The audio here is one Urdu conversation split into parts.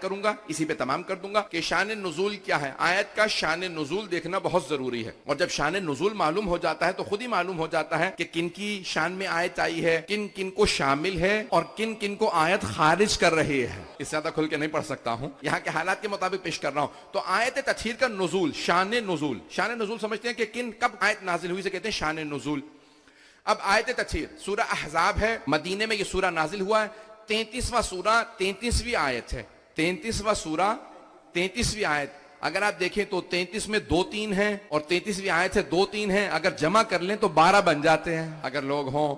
کروں گا, اسی پہ تمام کر دوں گا کہ شان نزول کیا ہے. آیت کا شان نزول دیکھنا بہت ضروری ہے, اور جب شان نزول معلوم ہو جاتا ہے تو خود ہی معلوم ہو جاتا ہے کہ کن کی شان میں آیت آئی ہے, کن کن کو شامل ہے اور کن کن کو آیت خارج کر رہی ہے. اس سے زیادہ کھل کے نہیں پڑھ سکتا ہوں, یہاں کے حالات کے مطابق پیش کر رہا ہوں. تو آیت تطہیر کا نزول, شان نزول. شان نزول سمجھتے ہیں کہ کن کب آیت نازل ہوئی سے کہتے ہیں شان نزول. اب آیت تطہیر سورہ احزاب ہے, مدینے میں یہ سورہ نازل ہوا ہے. 33واں سورہ 33ویں آیت ہے. 33واں سورہ 33ویں آیت. اگر آپ دیکھیں تو 33 میں 2 3 ہیں اور 33ویں آیت سے 2 3 ہیں. اگر جمع کر لیں تو 12 بن جاتے ہیں اگر لوگ ہوں.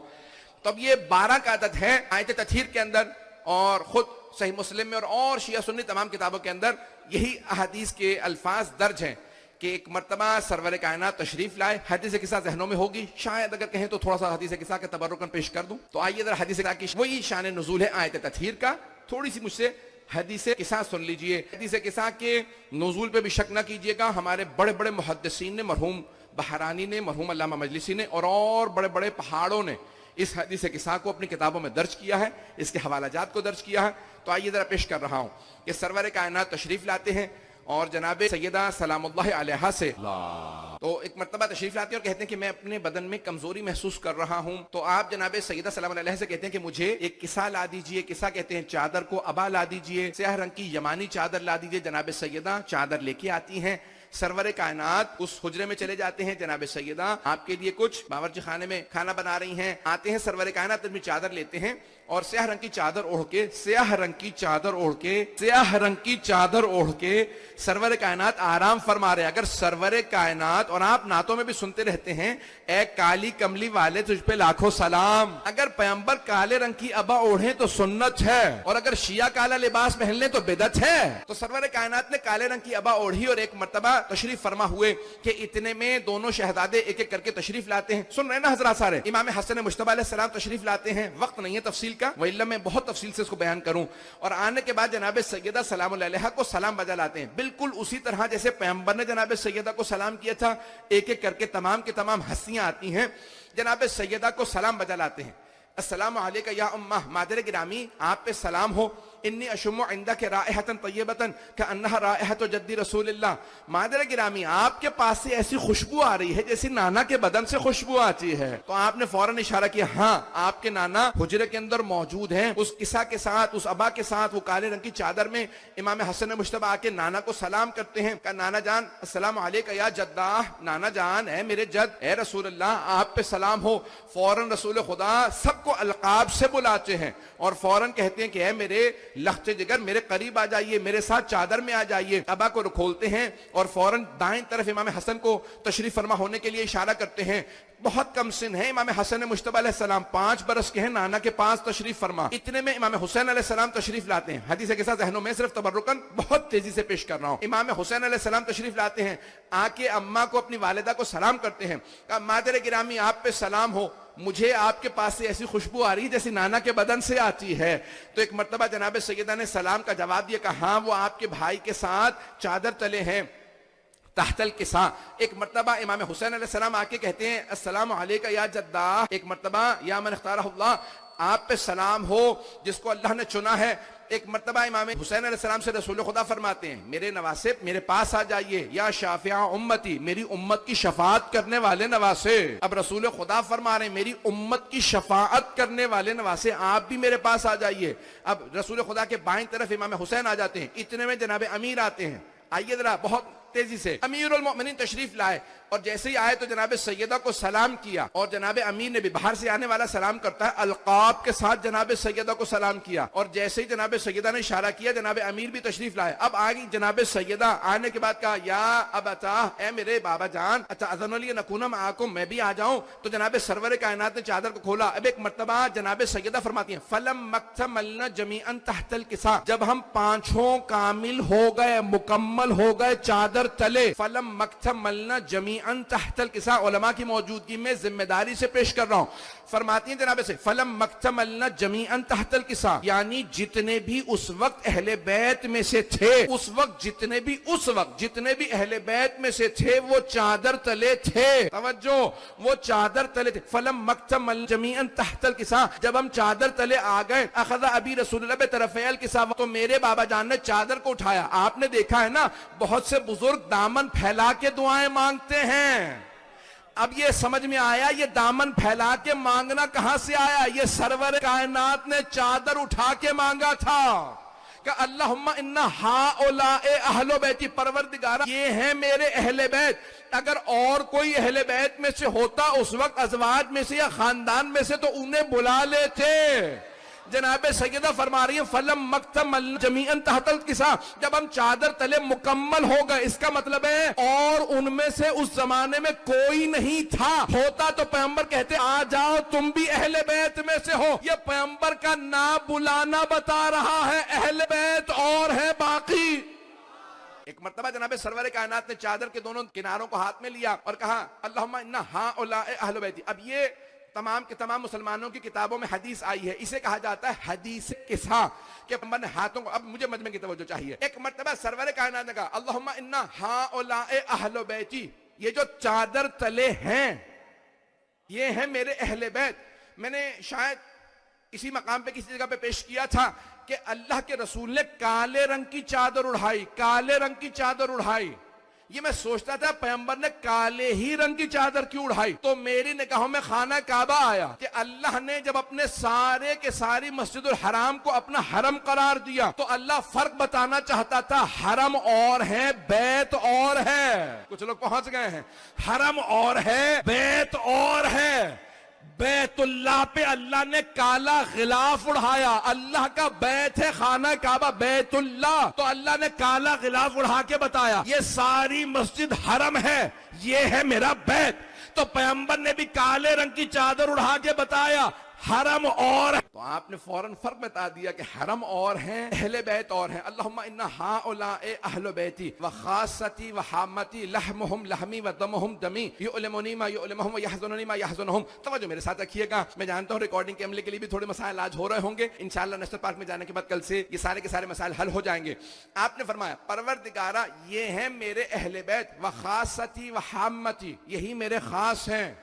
تو اب یہ 12 کا عدد ہے آیت تطہیر کے اندر, اور خود صحیح مسلم میں اور شیعہ سنی تمام کتابوں کے اندر یہی احادیث کے الفاظ درج ہیں کہ ایک مرتبہ سرور کائنات تشریف لائے. حدیث قصہ ذہنوں میں ہوگی, شاید اگر کہیں تو تھوڑا سا حدیث قصہ کے تبرکن پیش کر دوں. تو آئیے ذرا حدیث قصہ کی وہی شان نزول ہے آیت تطہیر کا. تھوڑی سی مجھ سے حدیث قصہ سن لیجئے. حدیث قصہ کے نزول پہ بھی شک نہ کیجئے گا. ہمارے بڑے بڑے محدثین نے, مرحوم بہرانی نے, مرحوم علامہ مجلسی نے اور بڑے بڑے پہاڑوں نے اس حدیث قصہ کو اپنی کتابوں میں درج کیا ہے, اس کے حوالہ جات کو درج کیا ہے. تو آئیے ذرا پیش کر رہا ہوں کہ سرور کائنات تشریف لاتے ہیں اور جناب سیدہ سلام اللہ علیہا سے تو ایک مرتبہ تشریف لاتے ہیں اور کہتے ہیں کہ میں اپنے بدن میں کمزوری محسوس کر رہا ہوں. تو آپ جناب سیدہ سلام اللہ علیہا سے کہتے ہیں کہ مجھے ایک کسا لا دیجئے. کسا کہتے ہیں چادر کو, ابا لا دیجئے, سیاہ رنگ کی یمانی چادر لا دیجئے. جناب سیدہ چادر لے کے آتی ہیں. سرور کائنات اس حجرے میں چلے جاتے ہیں. جناب سیدہ آپ کے لیے کچھ باورچی خانے میں کھانا بنا رہی ہیں. آتے ہیں سرور کائنات اپنی چادر لیتے ہیں اور سیاہ رنگ کی چادر اوڑھ کے, سیاہ رنگ کی چادر اوڑھ کے, سیاہ رنگ کی چادر اوڑھ کے سرور کائنات آرام فرما رہے ہیں. اگر سرور کائنات, اور آپ نعتوں میں بھی سنتے رہتے ہیں, اے کالی کملی والے تجھ پہ لاکھوں سلام. اگر پیغمبر کالے رنگ کی ابا اوڑھیں تو سنت ہے, اور اگر شیعہ کالا لباس پہن لیں تو بدعت ہے. تو سرور کائنات نے کالے رنگ کی ابا اوڑھی اور ایک مرتبہ تشریف فرما ہوئے کہ اتنے میں دونوں شہزادے ایک ایک کر کے تشریف لاتے ہیں. سن رہے نا حضرات سارے؟ امام حسن مجتبی علیہ السلام تشریف لاتے ہیں. وقت نہیں ہے تفصیل کا, وإلا میں بہت تفصیل سے اس کو بیان کروں. اور آنے کے بعد جناب سیدہ سلام اللہ علیہا کو سلام بجا لاتے ہیں, بالکل اسی طرح جیسے پیغمبر نے جناب سیدہ کو سلام کیا تھا. ایک ایک کر کے تمام کے تمام ہستیاں آتی ہیں, جناب سیدہ کو سلام بجا لاتے ہیں. السلام علیکہ یا امہ, مادر گرامی آپ پہ سلام ہو. انی اشم عندک رائحۃ طیبۃ کأنها رائحۃ جد رسول اللہ. مادر گرامی آپ کے پاس سے ایسی خوشبو آ رہی ہے جیسی نانا کے بدن سے خوشبو آتی ہے. تو آپ نے فوراً اشارہ کیا, ہاں آپ کے نانا حجرے کے اندر موجود ہیں. اس قصہ کے ساتھ, اس ابا کے ساتھ, وہ کالے رنگ کی چادر میں امام حسن مجتبی آ کے نانا کو سلام کرتے ہیں. کہا نانا جان السلام علیکہ یا جدہ, نانا جان اے میرے جد, اے رسول اللہ آپ پہ سلام ہو. فوراً رسول خدا سب کو القاب سے بلاتے ہیں اور فوراً کہتے ہیں کہ اے میرے لخت جگر میرے قریب آ جائیے, میرے ساتھ چادر میں آ جائیے. ابا کو کھولتے ہیں اور فوراً دائیں طرف امام حسن کو تشریف فرما ہونے کے لیے اشارہ کرتے ہیں. بہت کم سن ہے امام حسن مجتبی علیہ السلام, 5 برس کے ہیں, نانا کے پاس تشریف فرما. اتنے میں امام حسین علیہ السلام تشریف لاتے ہیں. حدیث کے ساتھ ذہنوں میں صرف تبرکن بہت تیزی سے پیش کر رہا ہوں. امام حسین علیہ السلام تشریف لاتے ہیں, آ کے اماں کو, اپنی والدہ کو سلام کرتے ہیں. کہا مادر گرامی آپ پہ سلام ہو, مجھے آپ کے پاس سے ایسی خوشبو آ رہی ہے جیسی نانا کے بدن سے آتی ہے. تو ایک مرتبہ جناب سیدہ نے سلام کا جواب دیا, کہا ہاں وہ آپ کے بھائی کے ساتھ چادر تلے ہیں تحت الکساء. ایک مرتبہ امام حسین علیہ السلام آ کے کہتے ہیں السلام علیکہ یا جدہ. ایک مرتبہ یا من اختارہ اللہ, آپ پہ سلام ہو جس کو اللہ نے چنا ہے. ایک مرتبہ امام حسین علیہ السلام سے رسول خدا فرماتے ہیں میرے نواسے میرے پاس آ جائیے, یا شافع امتی, میری امت کی شفاعت کرنے والے نواسے. اب رسول خدا فرما رہے ہیں میری امت کی شفاعت کرنے والے نواسے, آپ بھی میرے پاس آ جائیے. اب رسول خدا کے بائیں طرف امام حسین آ جاتے ہیں. اتنے میں جناب امیر آتے ہیں. آئیے ذرا بہت تیزی سے. امیر المؤمنین تشریف لائے اور جیسے ہی آئے تو جناب سیدہ کو سلام کیا, اور جناب امیر نے بھی باہر سے آنے والا سلام کرتا ہے القاب کے ساتھ جناب سیدہ کو سلام کیا. اور جیسے ہی جناب سیدہ نے اشارہ کیا جناب امیر بھی تشریف لائے. اب آگئی جناب سیدہ, آنے کے بعد کہا یا ابتا, اے میرے بابا جان, اتأذن لی ان اکون معکم, میں بھی آ جاؤں. تو جناب سرور کائنات نے چادر کو کھولا. اب ایک مرتبہ جناب سیدہ فرماتی ہیں فلم مکتملنا جمیعا تحت الکساء, جب ہم پانچوں کامل ہو گئے, مکمل ہو گئے چادر چادر تلے فلم مکتملنا جمیعاً تحت الکساء، علماء کی موجودگی میں ذمہ داری سے پیش کر رہا ہوں، فرماتی ہیں جناب سے فلم مکتملنا جمیعاً تحت الکساء، یعنی جتنے بھی اس وقت اہل بیت میں سے تھے، اس وقت جتنے بھی اہل بیت میں سے تھے وہ چادر تلے تھے، توجہ، وہ چادر تلے تھے، فلم مکتمل جمیعاً تحت الکساء، جب ہم چادر تلے آ گئے، اخذ ابی رسول اللہ بطرفی الکساء، تو میرے بابا جان نے چادر کو اٹھایا۔ آپ نے دیکھا ہے نا بہت سے بزرگ دامن پھیلا کے دعائیں مانگتے ہیں، اب یہ سمجھ میں آیا یہ دامن پھیلا کے مانگنا کہاں سے آیا، یہ سرور کائنات نے چادر اٹھا کے مانگا تھا کہ اللہم انا ہؤلاء اہل بیتی، پروردگارہ یہ ہیں میرے اہل بیت، اگر اور کوئی اہل بیت میں سے ہوتا اس وقت ازواج میں سے یا خاندان میں سے تو انہیں بلا لیتے۔ جناب سیدہ فرما رہی ہیں فلم مکتمل جمیعاً تحت الکساء، جب ہم چادر تلے مکمل ہو گئے، اس کا مطلب ہے اور ان میں سے اس زمانے میں کوئی نہیں تھا، ہوتا تو پیغمبر کہتے آ جاؤ تم بھی اہل بیت میں سے ہو، یہ پیغمبر کا نہ بلانا بتا رہا ہے، اہل بیت اور ہے باقی۔ ایک مرتبہ جناب سرور کائنات نے چادر کے دونوں کناروں کو ہاتھ میں لیا اور کہا اللہم انا ہؤلاء اہل بیتی۔ اب یہ تمام کے تمام مسلمانوں کی کتابوں میں حدیث آئی ہے، اسے کہا جاتا ہے حدیث قصہ، کہ پیغمبر نے ہاتھوں کو، اب مجھے مجمع کی توجہ چاہیے، ایک مرتبہ سرور کائنات نے کہا اللہم انا ہؤلاء اہل بیتی، یہ جو چادر تلے ہیں یہ ہیں میرے اہل بیت۔ میں نے شاید اسی مقام پہ کسی جگہ پہ پیش کیا تھا کہ اللہ کے رسول نے کالے رنگ کی چادر اڑھائی، کالے رنگ کی چادر اڑھائی، یہ میں سوچتا تھا پیغمبر نے کالے ہی رنگ کی چادر کیوں اڑھائی، تو میری نگاہوں میں خانہ کعبہ آیا کہ اللہ نے جب اپنے سارے کے ساری مسجد الحرام کو اپنا حرم قرار دیا تو اللہ فرق بتانا چاہتا تھا، حرم اور ہے بیت اور ہے، کچھ لوگ پہنچ گئے ہیں، حرم اور ہے بیت اور ہے۔ بیت اللہ پہ اللہ نے کالا غلاف اڑھایا، اللہ کا بیت ہے خانہ کعبہ بیت اللہ، تو اللہ نے کالا غلاف اڑھا کے بتایا یہ ساری مسجد حرم ہے، یہ ہے میرا بیت، تو پیغمبر نے بھی کالے رنگ کی چادر اڑھا کے بتایا حرم اور ہے، تو آپ نے فوراً فرق بتا دیا کہ حرم اور ہیں اہل بیت اور ہیں۔ اللہم انا ہؤلاء اہل بیتی وخاصتی وحامتی لحمہم لحمی ودمہم دمی یؤلمنی ما یؤلمہم ویحزننی ما یحزنہم۔ توجہ میرے ساتھ رکھیے گا، میں جانتا ہوں ریکارڈنگ کے عملے کے لیے بھی تھوڑے مسائل آج ہو رہے ہوں گے، انشاءاللہ نیشنل پارک میں جانے کے بعد کل سے یہ سارے کے سارے مسائل حل ہو جائیں گے۔ آپ نے فرمایا پروردگارہ یہ ہیں میرے اہل بیت وخاصتی وحامتی، یہی میرے خاص ہیں،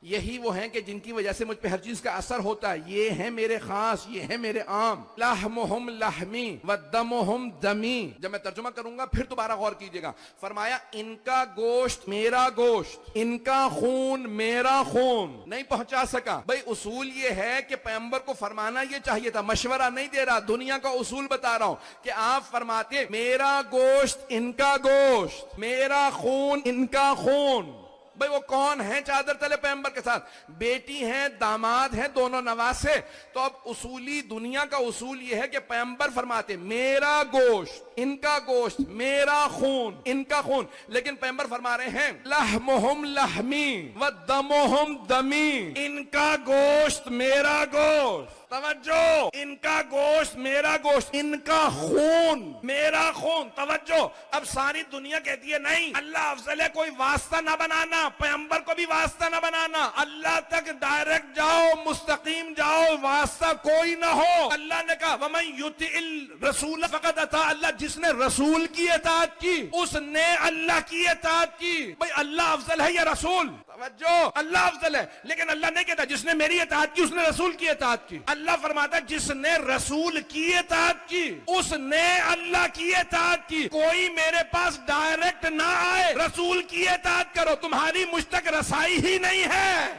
یہی وہ ہیں کہ جن کی وجہ سے مجھ پہ ہر چیز کا اثر ہوتا ہے، یہ ہیں میرے خاص، یہ ہیں میرے عام۔ لحمہم لحمی ودمہم دمی، جب میں ترجمہ کروں گا پھر دوبارہ غور کیجئے گا، فرمایا ان کا گوشت میرا گوشت، ان کا خون میرا خون، نہیں پہنچا سکا۔ بھئی اصول یہ ہے کہ پیغمبر کو فرمانا یہ چاہیے تھا، مشورہ نہیں دے رہا، دنیا کا اصول بتا رہا ہوں کہ آپ فرماتے میرا گوشت ان کا گوشت، میرا خون ان کا خون۔ بھئی وہ کون ہیں چادر تلے پیغمبر کے ساتھ؟ بیٹی ہیں، داماد ہیں، دونوں نواسے۔ تو اب اصولی دنیا کا اصول یہ ہے کہ پیغمبر فرماتے میرا گوشت ان کا گوشت، میرا خون ان کا خون، لیکن پیغمبر فرما رہے ہیں لحمہم لحمی ودمہم دمی، ان کا گوشت میرا گوشت، توجہ، ان کا گوشت میرا گوشت، ان کا خون میرا خون، توجہ۔ اب ساری دنیا کہتی ہے نہیں اللہ افضل ہے، کوئی واسطہ نہ بنانا، پیغمبر کو بھی واسطہ نہ بنانا، اللہ تک ڈائریکٹ جاؤ، مستقیم جاؤ، واسطہ کوئی نہ ہو۔ اللہ نے کہا وَمَن يُطِعِ الرَّسُولَ فَقَدْ أَطَاعَ اللَّهَ، جس نے رسول کی اطاعت کی اس نے اللہ کی اطاعت کی۔ بھئی اللہ افضل ہے یا رسول؟ توجہ، اللہ افضل ہے، لیکن اللہ نہیں کہتا جس نے میری اطاعت کی اس نے رسول کی اطاعت کی، اللہ فرماتا جس نے رسول کی اطاعت کی اس نے اللہ کی اطاعت کی۔ کوئی میرے پاس ڈائریکٹ نہ آئے، رسول کی اطاعت کرو، تمہاری مجھ تک رسائی ہی نہیں ہے۔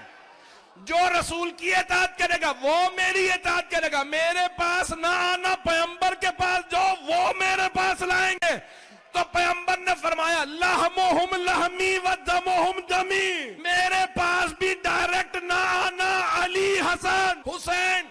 جو رسول کی اطاعت کرے گا وہ میری اطاعت کرے گا، میرے پاس نہ آنا، پیغمبر کے پاس جو وہ میرے پاس لائیں گے۔ تو پیغمبر نے فرمایا لحمہم لحمی ودمہم دمی، میرے پاس بھی ڈائریکٹ نہ آنا، علی حسن حسین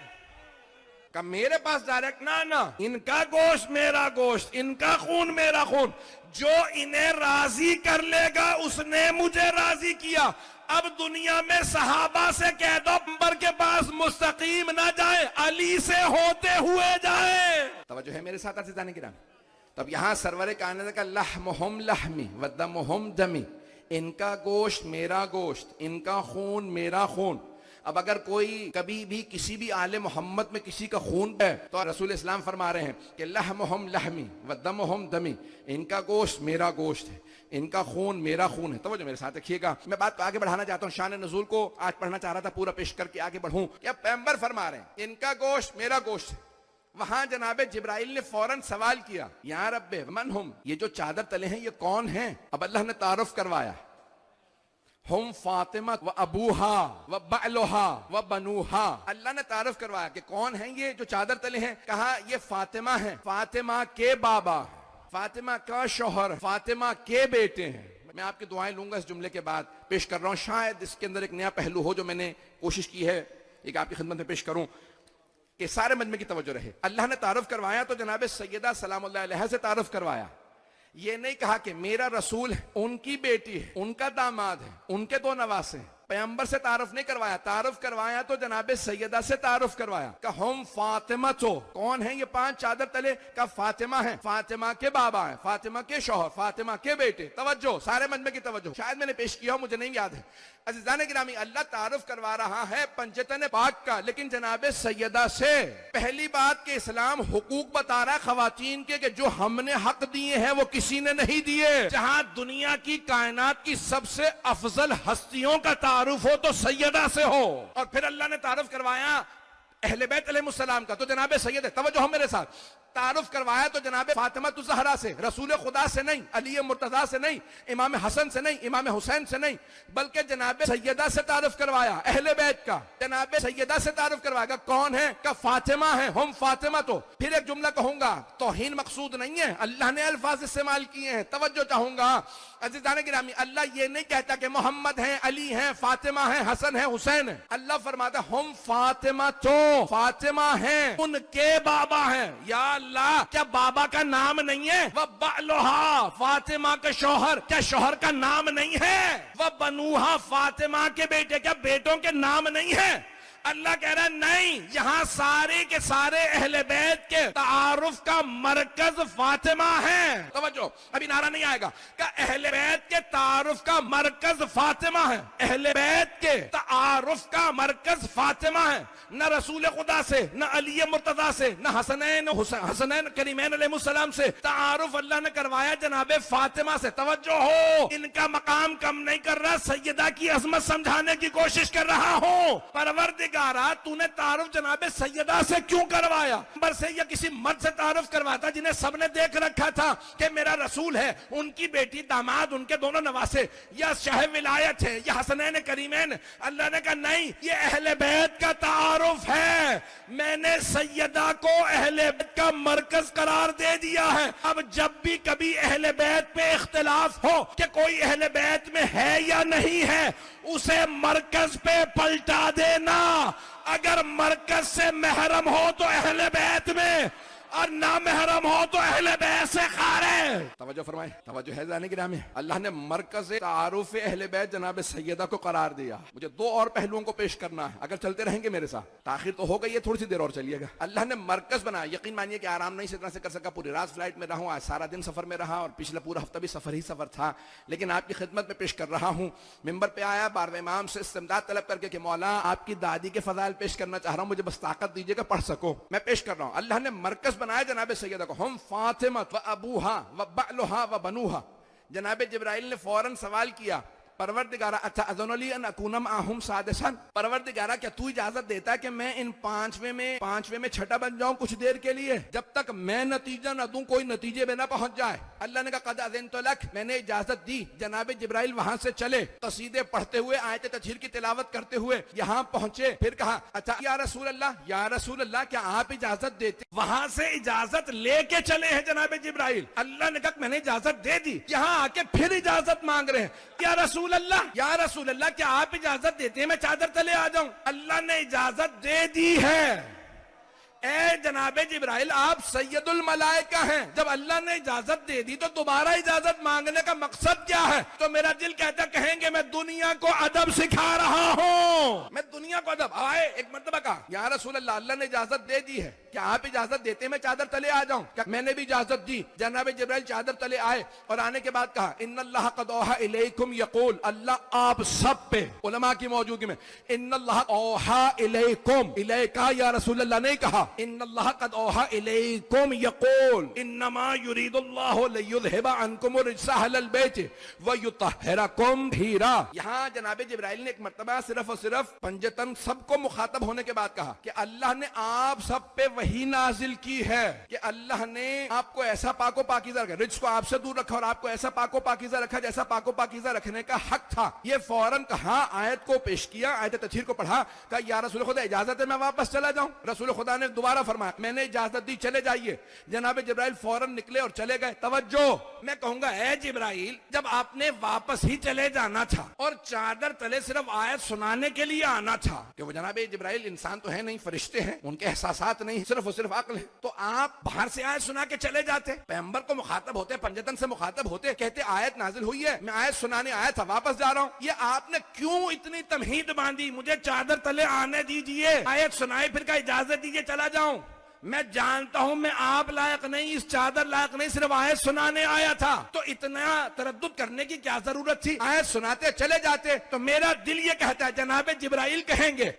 کہ میرے پاس ڈائریکٹ نہ آنا، ان کا گوشت میرا گوشت، ان کا خون میرا خون، جو انہیں راضی کر لے گا اس نے مجھے راضی کیا۔ اب دنیا میں صحابہ سے کہہ دو پیغمبر کے پاس مستقیم نہ جائے، علی سے ہوتے ہوئے جائے۔ توجہ ہے میرے ساتھ عزیزان کرام، تب یہاں سرور کائنات کا لحمہم لحمی ودمہم دمی، ان کا گوشت میرا گوشت، ان کا خون میرا خون. اب اگر کوئی کبھی بھی کسی بھی آل محمد میں کسی کا خون ہے تو رسول اسلام فرما رہے ہیں کہ لحمہم لحمی ودمہم دمی، ان کا گوشت میرا گوشت ہے، ان کا خون میرا خون ہے. توجہ میرے ساتھ رکھیے گا، میں بات کو آگے بڑھانا چاہتا ہوں. شان نزول کو آج پڑھنا چاہ رہا تھا، پورا پیش کر کے آگے بڑھوں. کیا پیغمبر فرما رہے ہیں ان کا گوشت میرا گوشت ہے. وہاں جناب جبرائیل نے فوراً سوال کیا، یا رب من ہم، یہ جو چادر تلے ہیں یہ کون ہیں؟ اب اللہ نے تعارف کروایا، ہم فاطمہ و ابوہا و بعلہا و بنوہا. اللہ نے تعارف کروایا کہ کون ہیں یہ جو چادر تلے ہیں. کہا یہ فاطمہ ہیں، فاطمہ کے بابا، فاطمہ کا شوہر، فاطمہ کے بیٹے ہیں. میں آپ کی دعائیں لوں گا اس جملے کے بعد. پیش کر رہا ہوں، شاید اس کے اندر ایک نیا پہلو ہو جو میں نے کوشش کی ہے ایک آپ کی خدمت میں پیش کروں کہ سارے مجمع کی توجہ رہے. اللہ نے تعارف کروایا تو جناب سیدہ سلام اللہ علیہ سے تعارف کروایا. یہ نہیں کہا کہ میرا رسول ہے، ان کی بیٹی ہے، ان کا داماد ہے، ان کے دو نواسے ہیں. پیغمبر سے تعارف نہیں کروایا، تعارف کروایا تو جناب سیدہ سے تعارف کروایا کہ ہم فاطمہ تو کون ہیں یہ پانچ چادر تلے؟ کا فاطمہ ہیں، فاطمہ کے بابا ہیں، فاطمہ کے شوہر، فاطمہ کے بیٹے. توجہ سارے مجمع کی توجہ، شاید میں نے پیش کیا ہو مجھے نہیں یاد ہے. عزیزان گرامی، اللہ تعارف کروا رہا ہے پنجتن پاک کا، لیکن جناب سیدہ سے. پہلی بات کہ اسلام حقوق بتا رہا ہے خواتین کے کہ جو ہم نے حق دیے ہیں وہ کسی نے نہیں دیے. جہاں دنیا کی کائنات کی سب سے افضل ہستیوں کا تعارف ہو تو سیدہ سے ہو. اور پھر اللہ نے تعارف کروایا اہل بیت علیہ السلام کا تو جناب سید ہے. توجہ ہو میرے ساتھ. تعارف کروایا تو جناب فاطمہ الزہرا سے، رسول خدا سے نہیں، علی مرتضیٰ سے نہیں، امام حسن سے نہیں، امام حسین سے نہیں، بلکہ جناب سیدہ سے تعارف کروایا، اہل بیت کا. جناب سیدہ سے تعارف کروایا گا کون ہے؟ کہ فاطمہ ہے، ہم فاطمہ تو. پھر ایک جملہ کہوں گا، توہین مقصود نہیں ہے، اللہ نے الفاظ استعمال کیے ہیں، توجہ چاہوں گا. عزیزان گرامی، اللہ یہ نہیں کہتا کہ محمد ہیں، علی ہیں، فاطمہ ہیں، حسن ہیں، حسین ہیں. اللہ فرماتا ہے ہم فاطمہ تو، فاطمہ ہیں، ان کے بابا ہیں. یا اللہ، کیا بابا کا نام نہیں ہے؟ وہ بعلہا، فاطمہ کا شوہر، کیا شوہر کا نام نہیں ہے؟ وہ بنوہا، فاطمہ کے بیٹے، کیا بیٹوں کے نام نہیں ہے؟ اللہ کہہ رہا ہے نہیں، یہاں سارے کے سارے اہل بیت کے تعارف کا مرکز فاطمہ ہے. توجہ، ابھی نعرہ نہیں آئے گا کہ اہل بیت کے تعارف کا مرکز فاطمہ ہے. اہل بیت کے تعارف کا مرکز فاطمہ ہے. نہ رسول خدا سے، نہ علی مرتضیٰ سے، نہ حسنین کریمین علیہ السلام سے تعارف اللہ نے کروایا جناب فاطمہ سے. توجہ ہو، ان کا مقام کم نہیں کر رہا، سیدہ کی عظمت سمجھانے کی کوشش کر رہا ہوں. پروردگارا، تو نے تعارف جناب سیدہ سے کیوں کروایا؟ نمبر سے یا کسی مرد سے تعارف کرواتا جنہیں سب نے دیکھ رکھا تھا کہ میرا رسول ہے، ان کی بیٹی، داماد، ان کے دونوں نواسے، یا شہ ولایت ہے، یا حسنین کریمین. اللہ نے کہا نہیں، یہ اہل بیت کا تعارف ہے. میں نے سیدہ کو اہل بیت کا مرکز قرار دے دیا ہے. اب جب بھی کبھی اہل بیت پہ اختلاف ہو کہ کوئی اہل بیت میں ہے یا نہیں ہے، اسے مرکز پہ پلٹا دینا. اگر مرکز سے محرم ہو تو اہل بیت میں، اور نہ محرم ہو تو اہل بیت سے خارج. توجہ فرمائیں، توجہ ہے زانی گرامی. اللہ نے مرکز تعارف اہل بیت جناب سیدہ کو قرار دیا. مجھے دو اور پہلوؤں کو پیش کرنا ہے، اگر چلتے رہیں گے میرے ساتھ. تاخیر تو ہو گئی ہے، تھوڑی سی دیر اور چلیے گا. اللہ نے مرکز بنایا. یقین مانیے کہ آرام نہیں اس طرح سے کر سکا، پوری رات فلائٹ میں رہا ہوں، آج سارا دن سفر میں رہا، اور پچھلا پورا ہفتہ بھی سفر ہی سفر تھا، لیکن آپ کی خدمت میں پیش کر رہا ہوں. ممبر پہ آیا 12ویں امام سے استمداد طلب کر کے کہ مولا آپ کی دادی کے فضائل پیش کرنا چاہ رہا ہوں، مجھے بس طاقت دیجیے کہ پڑھ سکو. میں پیش کر رہا ہوں. اللہ نے مرکز بنایا جناب سیدہ کو، ہم فاطمہ و ابوہا و بعلہا و بنوہا. جناب جبرائیل نے فوراً سوال کیا، پروردگارہ اتأذن لی ان اکون معہم سادسا. پروردگارہ کیا تو اجازت دیتا ہے کہ میں ان پانچویں میں چھٹا بن جاؤں کچھ دیر کے لیے، جب تک میں نتیجہ نہ دوں، کوئی نتیجے میں نہ پہنچ جائے. اللہ نے کہا قد اذنت لک، میں نے اجازت دی. جناب جبرائیل وہاں سے چلے، قصیدے پڑھتے ہوئے، آیت تطہیر کی تلاوت کرتے ہوئے یہاں پہنچے. پھر کہا اچھا یا رسول اللہ کیا آپ اجازت دیتے؟ وہاں سے اجازت لے کے چلے ہیں جناب جبرائیل. اللہ نے کہا میں نے اجازت دے دی. یہاں آ کے پھر اجازت مانگ رہے ہیں، یا رسول اللہ کیا آپ اجازت دیتے ہیں میں چادر تلے آ جاؤں؟ اللہ نے اجازت دے دی ہے. اے جناب جبرائیل آپ سید الملائکہ ہیں، جب اللہ نے اجازت دے دی تو دوبارہ اجازت مانگنے کا مقصد کیا ہے؟ تو میرا دل کہتا کہیں گے میں دنیا کو ادب سکھا رہا ہوں، میں دنیا کو ادب۔ آئے ایک مرتبہ کہا یا رسول اللہ اللہ نے اجازت دے دی ہے، کیا آپ اجازت دیتے میں چادر تلے آ جاؤں؟ کیا میں نے بھی اجازت دی؟ جناب جبرائیل چادر تلے آئے اور آنے کے بعد کہا ان اللہ قد اوحا الیکم یقول، اللہ آپ سب پہ علماء کی موجودگی میں ان اللہ اوحا الیکم، الیکا یا رسول اللہ نہیں کہا، ان اللہ قد اوحا الیکم یقول انما یرید اللہ لیذھب عنکم الرجس اہل البیت ویطہرکم تطہیرا۔ یہاں جناب جبرائیل نے ایک مرتبہ صرف اور صرف پنجتن سب کو مخاطب ہونے کے بعد کہا کہ اللہ نے آپ سب پہ وحی نازل کی ہے کہ اللہ نے آپ کو ایسا پاک و پاکیزہ رکھا، رجس کو آپ سے دور رکھا اور آپ کو ایسا پاک و پاکیزہ رکھا جیسا پاک و پاکیزہ رکھنے کا حق تھا۔ یہ فوراً کہا، آیت کو پیش کیا، آیت تطہیر کو پڑھا، کہا یا رسول خدا اجازت ہے میں واپس چلا جاؤں؟ رسول خدا نے دوبارہ فرمایا میں نے اجازت دی، چلے جائیے۔ جناب جبرائیل فوراً نکلے اور چلے گئے۔ توجہ، میں کہوں گا اے جبرائیل جب آپ نے واپس ہی چلے جانا تھا اور چادر تلے صرف آیت سنانے کے لیے آنا تھا، کہ وہ جناب جبرائیل انسان تو ہے نہیں، فرشتے ہیں، ان کے احساسات نہیں، صرف اور صرف عقل ہے، تو آپ باہر سے آیت سنا کے چلے جاتے، پیغمبر کو مخاطب ہوتے، پنجتن سے مخاطب ہوتے، کہتے آیت نازل ہوئی ہے، میں آیت سنانے آیا تھا، واپس جا رہا ہوں۔ یہ آپ نے کیوں اتنی تمہید باندھی؟ مجھے چادر تلے آنے دیجئے، آیت سنائی، پھر کا اجازت دیجئے چلا جاؤں۔ میں جانتا ہوں میں آپ لائق نہیں، اس چادر لائق نہیں، صرف آیت سنانے آیا تھا، تو اتنا تردد کرنے کی کیا ضرورت تھی؟ آیت سناتے چلے جاتے۔ تو میرا دل یہ کہتا ہے جناب جبرائیل کہیں گے